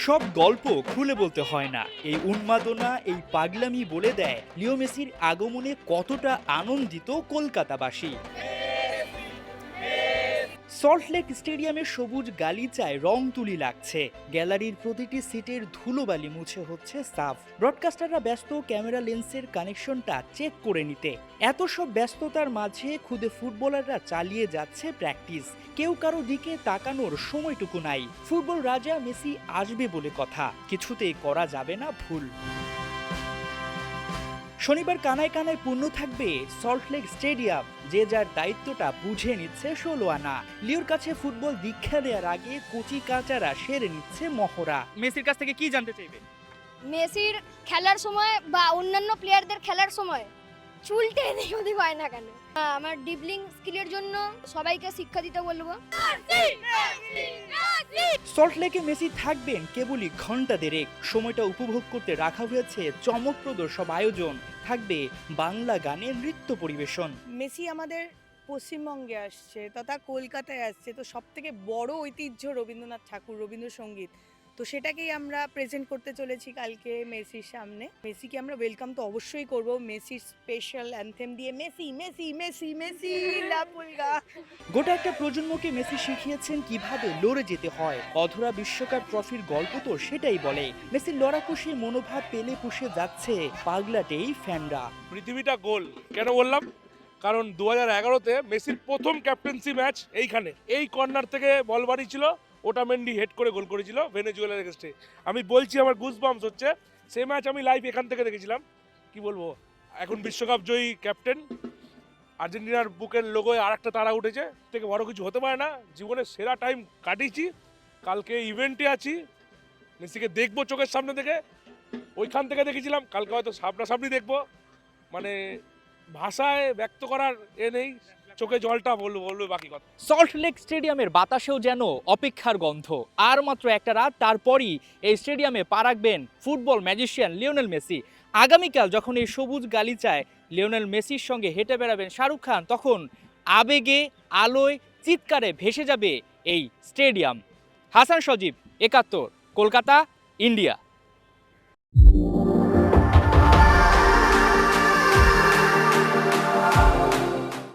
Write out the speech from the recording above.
সব গল্প খুলে বলতে হয় না, এই উন্মাদনা, এই পাগলামি বলে দেয় লিও মেসির আগমনে কতটা আনন্দিত কলকাতাবাসী। সল্টলেক স্টেডিয়ামের সবুজ গালিচায় রং তুলি লাগছে, গ্যালারির প্রতিটি সিটের ধুলোবালি মুছে হচ্ছে সাফ। ব্রডকাস্টাররা ব্যস্ত ক্যামেরা লেন্সের কানেকশনটা চেক করে নিতে। এত সব ব্যস্ততার মাঝে খুদে ফুটবলাররা চালিয়ে যাচ্ছে প্র্যাকটিস। কেউ কারো দিকে তাকানোর সময়টুকু নাই। ফুটবল রাজা মেসি আসবে বলে কথা, কিছুতেই করা যাবে না ভুল। শনিবার কানায় কানায় পূর্ণ থাকবে সল্টলেক স্টেডিয়াম, যে যার দায়িত্বটা বুঝে নিচ্ছে 16 আনা। লিওর কাছে ফুটবল দীক্ষা দেওয়ার আগে কোচি কাচারা সেরে নিচ্ছে মহড়া। মেসির কাছ থেকে কি জানতে চাইবে? মেসির খেলার সময় বা অন্যান্য প্লেয়ারদের খেলার সময় চুলটা এদিক ওদিক হয় না কেন? আমার ডিবলিং স্কিলের জন্য সবাইকে শিক্ষা দিতে বলবো। সল্টলেকে মেসি থাকবেন কেবলই ঘন্টা দেড়েক, সময়টা উপভোগ করতে রাখা হয়েছে চমকপ্রদ সব আয়োজন। থাকবে বাংলা গানের নৃত্য পরিবেশন। মেসি আমাদের পশ্চিমবঙ্গে আসছে তথা কলকাতায় আসছে, তো সব থেকে বড় ঐতিহ্য রবীন্দ্রনাথ ঠাকুর, রবীন্দ্রসঙ্গীত, তো সেটাকেই আমরা প্রেজেন্ট করতে চলেছি কালকে মেসির সামনে। মেসিকে আমরা ওয়েলকাম তো অবশ্যই করব, মেসির স্পেশাল অ্যানথেম দিয়ে মেসি মেসি মেসি মেসি লা পুলগা। গোটা একটা প্রজন্মকে মেসি শিখিয়েছেন কিভাবে লড়ে যেতে হয়। অধরা বিশ্বকাপ ট্রফির গল্প তো সেটাই বলে। মেসির লড়াকুশি মনোভাব পেলে পুষে যাচ্ছে পাগলাটেই ফ্যানরা। পৃথিবীটা গোল কেন বললাম? কারণ 2011-তে মেসির প্রথম ক্যাপ্টেন্সি ম্যাচ এইখানে, এই কর্নার থেকে বল বাড়িয়েছিল, ওটা মেন্ডি হেড করে গোল করেছিল ভেনেজুয়েলার এগেইনস্টে। আমি বলছি আমার গুজবাম্পস হচ্ছে, সেই ম্যাচ আমি লাইভ এখান থেকে দেখেছিলাম। কি বলবো, এখন বিশ্বকাপ জয়ী ক্যাপ্টেন, আর্জেন্টিনার বুকের লোগোয় আর একটা তারা উঠেছে, থেকে বড় কিছু হতে পারে না। জীবনের সেরা টাইম কাটিয়েছি, কালকে ইভেন্টে আছি, মেসিকে দেখবো চোখের সামনে থেকে। ওইখান থেকে দেখেছিলাম, কালকে হয়তো সামনাসামনি দেখবো। মানে ভাষায় ব্যক্ত করার নেই, চোখে জলটা বলবে বাকি কথা। সল্টলেক স্টেডিয়ামের বাতাসেও যেন অপেক্ষার গন্ধ। আর মাত্র একটা রাত, তারপরই এই স্টেডিয়ামে পা রাখবেন ফুটবল ম্যাজিশিয়ান লিওনেল মেসি। আগামীকাল যখন এই সবুজ গালিচায় লিওনেল মেসির সঙ্গে হেঁটে বেড়াবেন শাহরুখ খান, তখন আবেগে, আলোয়, চিৎকারে ভেসে যাবে এই স্টেডিয়াম। হাসান সজীব, 71, কলকাতা, ইন্ডিয়া।